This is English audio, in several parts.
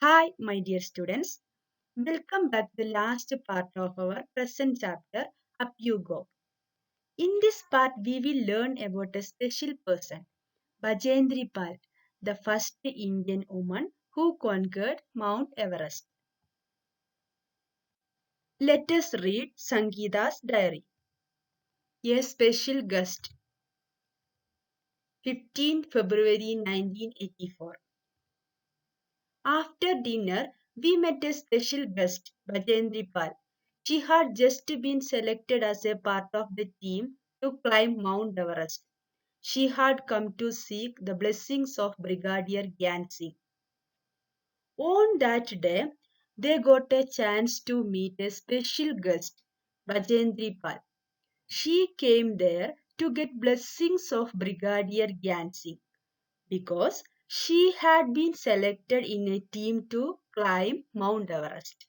Hi, my dear students. Welcome back to the last part of our present chapter, Up You Go. In this part, we will learn about a special person, Bajendri Pal, the first Indian woman who conquered Mount Everest. Let us read Sangeeta's diary. A special guest, 15 February 1984. After dinner, we met a special guest, Bajendri Pal. She had just been selected as a part of the team to climb Mount Everest. She had come to seek the blessings of Brigadier Gyan Singh. On that day, they got a chance to meet a special guest, Bajendri Pal. She came there to get blessings of Brigadier Gyan Singh because she had been selected in a team to climb Mount Everest.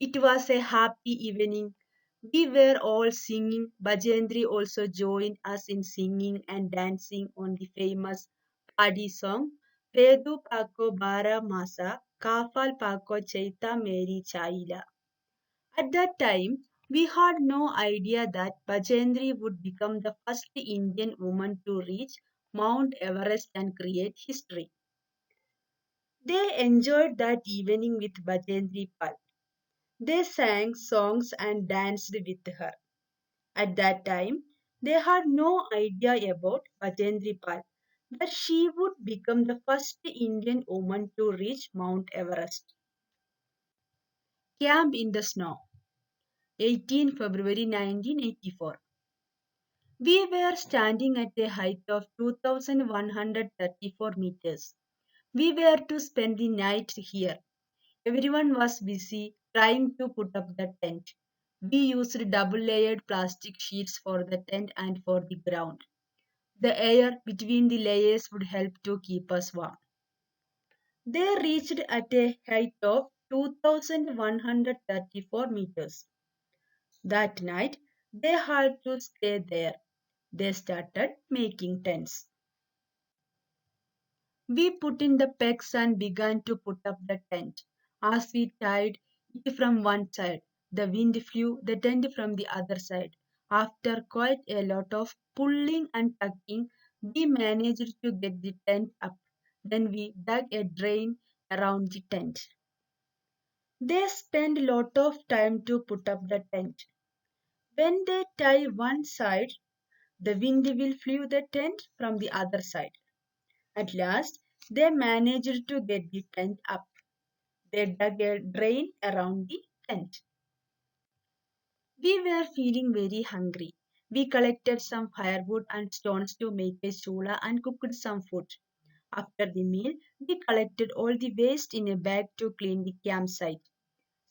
It was a happy evening. We were all singing. Bajendri also joined us in singing and dancing on the famous Padi song, Pedu Pako Bara Masa, Kafal Pako Chaita Meri Chaila. At that time, we had no idea that Bajendri would become the first Indian woman to reach Mount Everest and create history. They enjoyed that evening with Bajendri Pal. They sang songs and danced with her. At that time, they had no idea about Bajendri Pal, that she would become the first Indian woman to reach Mount Everest. Camp in the Snow, 18 February 1984. We were standing at a height of 2134 meters. We were to spend the night here. Everyone was busy trying to put up the tent. We used double layered plastic sheets for the tent and for the ground. The air between the layers would help to keep us warm. They reached at a height of 2134 meters. That night, they had to stay there. They started making tents. We put in the pegs and began to put up the tent. As we tied it from one side, the wind flew the tent from the other side. After quite a lot of pulling and tucking, we managed to get the tent up. Then we dug a drain around the tent. They spend a lot of time to put up the tent. When they tie one side, the wind will flew the tent from the other side. At last, they managed to get the tent up. They dug a drain around the tent. We were feeling very hungry. We collected some firewood and stones to make a chula and cooked some food. After the meal, we collected all the waste in a bag to clean the campsite.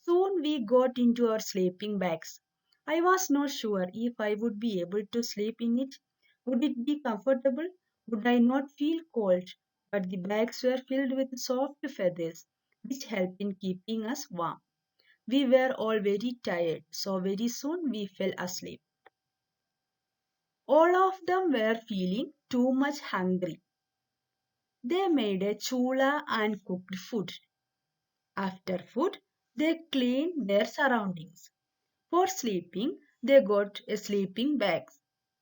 Soon we got into our sleeping bags. I was not sure if I would be able to sleep in it. Would it be comfortable? Would I not feel cold? But the bags were filled with soft feathers, which helped in keeping us warm. We were all very tired, so very soon we fell asleep. All of them were feeling too much hungry. They made a chula and cooked food. After food, they cleaned their surroundings. For sleeping, they got a sleeping bag.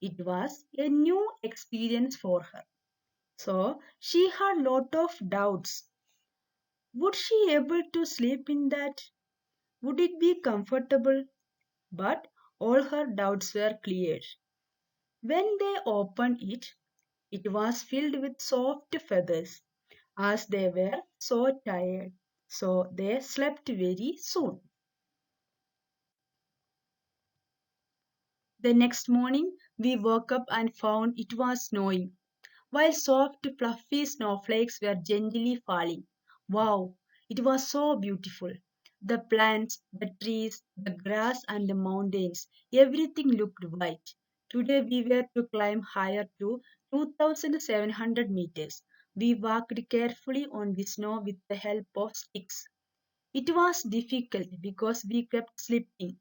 It was a new experience for her. So she had lot of doubts. Would she able to sleep in that? Would it be comfortable? But all her doubts were cleared. When they opened it, it was filled with soft feathers, as they were so tired. So they slept very soon. The next morning, we woke up and found it was snowing, while soft, fluffy snowflakes were gently falling. Wow, it was so beautiful. The plants, the trees, the grass, and the mountains, everything looked white. Today we were to climb higher to 2700 meters. We walked carefully on the snow with the help of sticks. It was difficult because we kept slipping.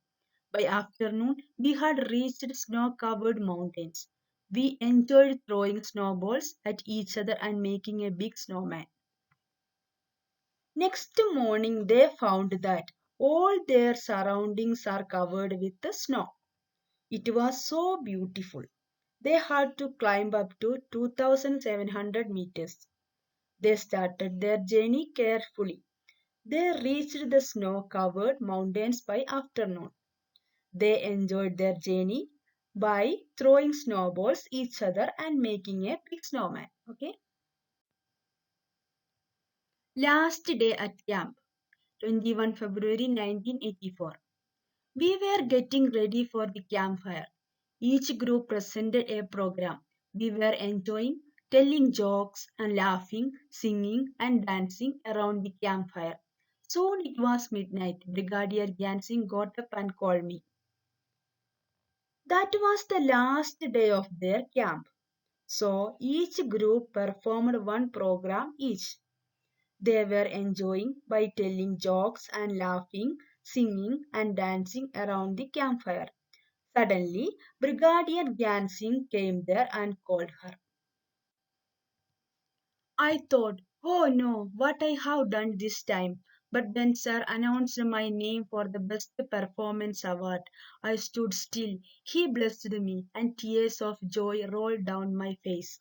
By afternoon, we had reached snow covered mountains. We enjoyed throwing snowballs at each other and making a big snowman. Next morning, they found that all their surroundings are covered with the snow. It was so beautiful. They had to climb up to 2,700 meters. They started their journey carefully. They reached the snow covered mountains by afternoon. They enjoyed their journey by throwing snowballs each other and making a big snowman. Okay. Last day at camp, 21 February 1984. We were getting ready for the campfire. Each group presented a program. We were enjoying telling jokes and laughing, singing and dancing around the campfire. Soon it was midnight. Brigadier Gansing got up and called me. That was the last day of their camp. So each group performed one program each. They were enjoying by telling jokes and laughing, singing and dancing around the campfire. Suddenly, Brigadier Gansing came there and called her. I thought, oh no, what I have done this time. But when Sir announced my name for the Best Performance Award, I stood still. He blessed me, and tears of joy rolled down my face.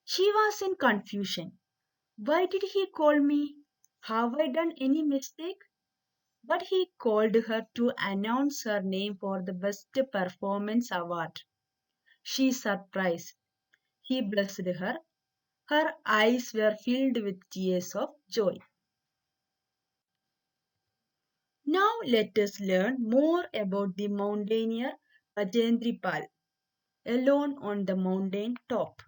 She was in confusion. Why did he call me? Have I done any mistake? But he called her to announce her name for the Best Performance Award. She surprised. He blessed her. Her eyes were filled with tears of joy. Now let us learn more about the mountaineer Bajendri Pal, alone on the mountain top.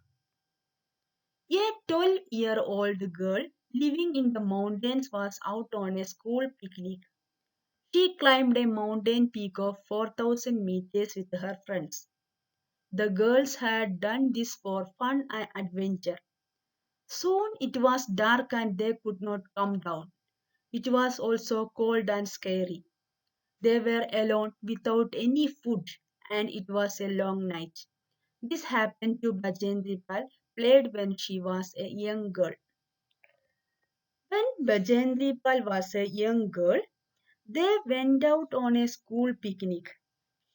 A 12-year-old girl living in the mountains was out on a school picnic. She climbed a mountain peak of 4,000 meters with her friends. The girls had done this for fun and adventure. Soon it was dark and they could not come down. It was also cold and scary. They were alone without any food and it was a long night. This happened to Bajendripal, played when she was a young girl. When Bajendripal was a young girl, they went out on a school picnic.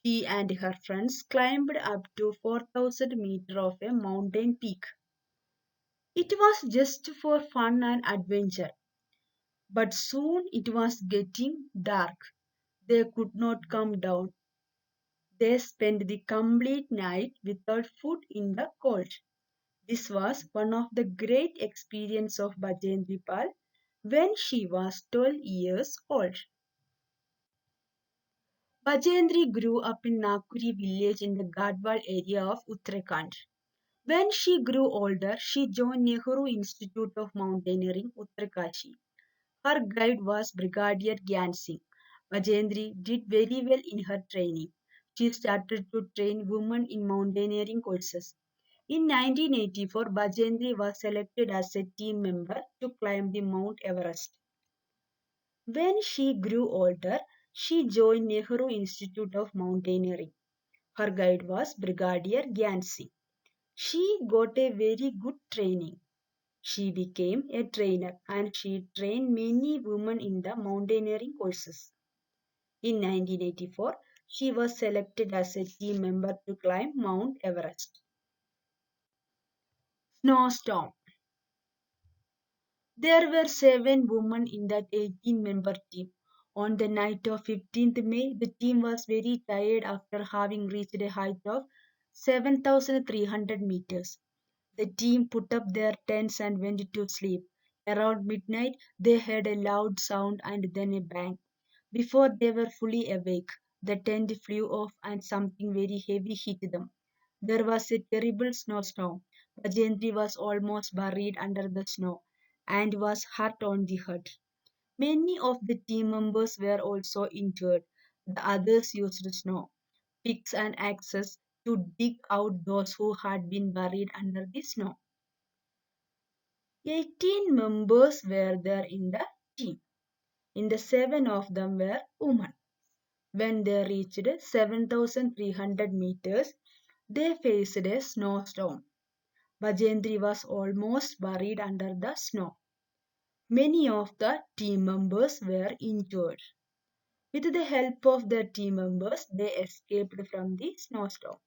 She and her friends climbed up to 4,000 meters of a mountain peak. It was just for fun and adventure, but soon it was getting dark. They could not come down. They spent the complete night without food in the cold. This was one of the great experiences of Bajendri Pal when she was 12 years old. Bajendri grew up in Nagpuri village in the Gadwal area of Uttarakhand. When she grew older, she joined Nehru Institute of Mountaineering, Uttarkashi. Her guide was Brigadier Gyan Singh. Bajendri did very well in her training. She started to train women in mountaineering courses. In 1984, Bajendri was selected as a team member to climb the Mount Everest. When she grew older, she joined Nehru Institute of Mountaineering. Her guide was Brigadier Gyan Singh. She got a very good training. She became a trainer and she trained many women in the mountaineering courses. In 1984, she was selected as a team member to climb Mount Everest. Snowstorm. There were 7 women in that 18-member team. On the night of 15th May, the team was very tired after having reached a height of 7,300 meters. The team put up their tents and went to sleep. Around midnight, they heard a loud sound and then a bang. Before they were fully awake, the tent flew off and something very heavy hit them. There was a terrible snowstorm. Bajendri was almost buried under the snow and was hurt on the head. Many of the team members were also injured. The others used snow, picks, and axes to dig out those who had been buried under the snow. 18 members were there in the team. In the 7 of them were women. When they reached 7,300 meters, They faced a snowstorm. Bajendri was almost buried under the snow. Many of the team members were injured. With the help of the team members, they escaped from the snowstorm.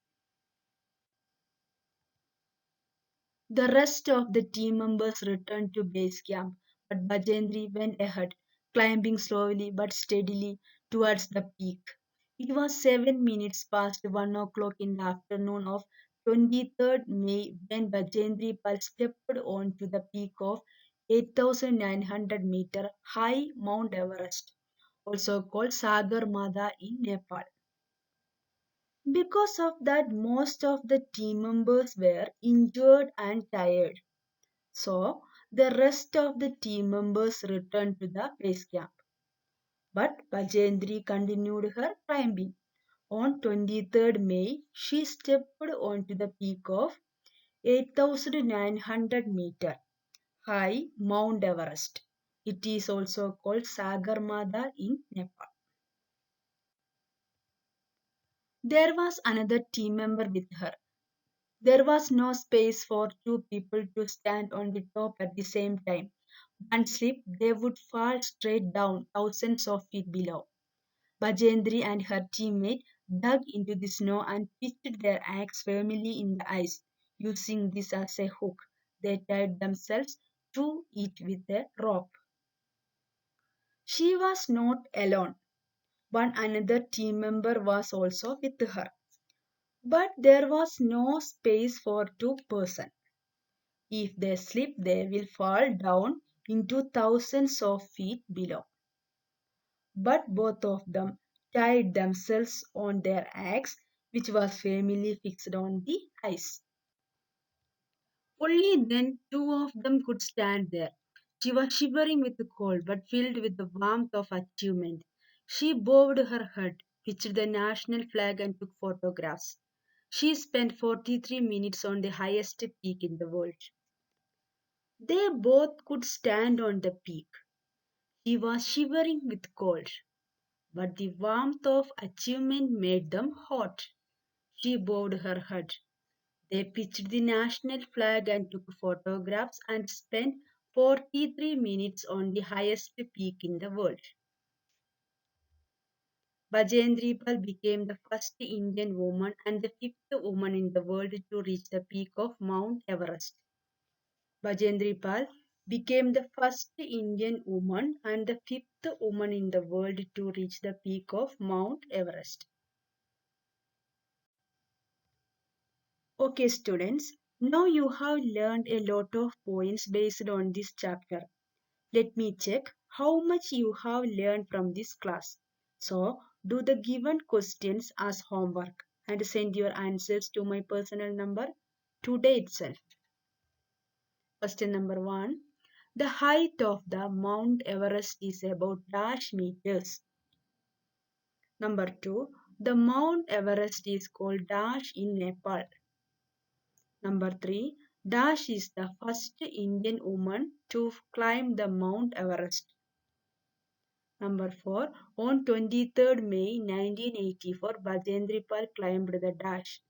The rest of the team members returned to base camp, but Bajendri went ahead, climbing slowly but steadily towards the peak. It was 7 minutes past 1 o'clock in the afternoon of 23rd May when Bajendri Pal stepped onto the peak of 8,900-meter high Mount Everest, also called Sagar Mada in Nepal. Because of that, most of the team members were injured and tired. So, the rest of the team members returned to the base camp. But Bajendri continued her climbing. On 23rd May, she stepped onto the peak of 8,900-meter high Mount Everest. It is also called Sagarmatha in Nepal. There was another team member with her. There was no space for two people to stand on the top at the same time. One slip, they would fall straight down thousands of feet below. Bajendri and her teammate dug into the snow and pitched their axe firmly in the ice. Using this as a hook, they tied themselves to it with a rope. She was not alone. One another team member was also with her. But there was no space for two persons. If they slip, they will fall down into thousands of feet below. But both of them tied themselves on their axe, which was firmly fixed on the ice. Only then two of them could stand there. She was shivering with the cold, but filled with the warmth of achievement. She bowed her head, pitched the national flag, and took photographs. She spent 43 minutes on the highest peak in the world. They both could stand on the peak. She was shivering with cold, but the warmth of achievement made them hot. She bowed her head. They pitched the national flag and took photographs and spent 43 minutes on the highest peak in the world. Bajendri Pal became the first Indian woman and the fifth woman in the world to reach the peak of Mount Everest. Bajendri Pal became the first Indian woman and the fifth woman in the world to reach the peak of Mount Everest. Okay, students, now you have learned a lot of points based on this chapter. Let me check how much you have learned from this class. So, do the given questions as homework and send your answers to my personal number today itself. Question number 1. The height of the Mount Everest is about dash meters. Number 2. The Mount Everest is called dash in Nepal. Number 3. Dash is the first Indian woman to climb the Mount Everest. Number 4. On 23rd May 1984, Bajendri Pal climbed the dash.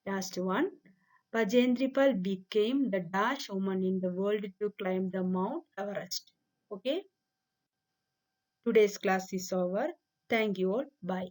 Last one. Bajendri Pal became the dash woman in the world to climb the Mount Everest. Okay. Today's class is over. Thank you all. Bye.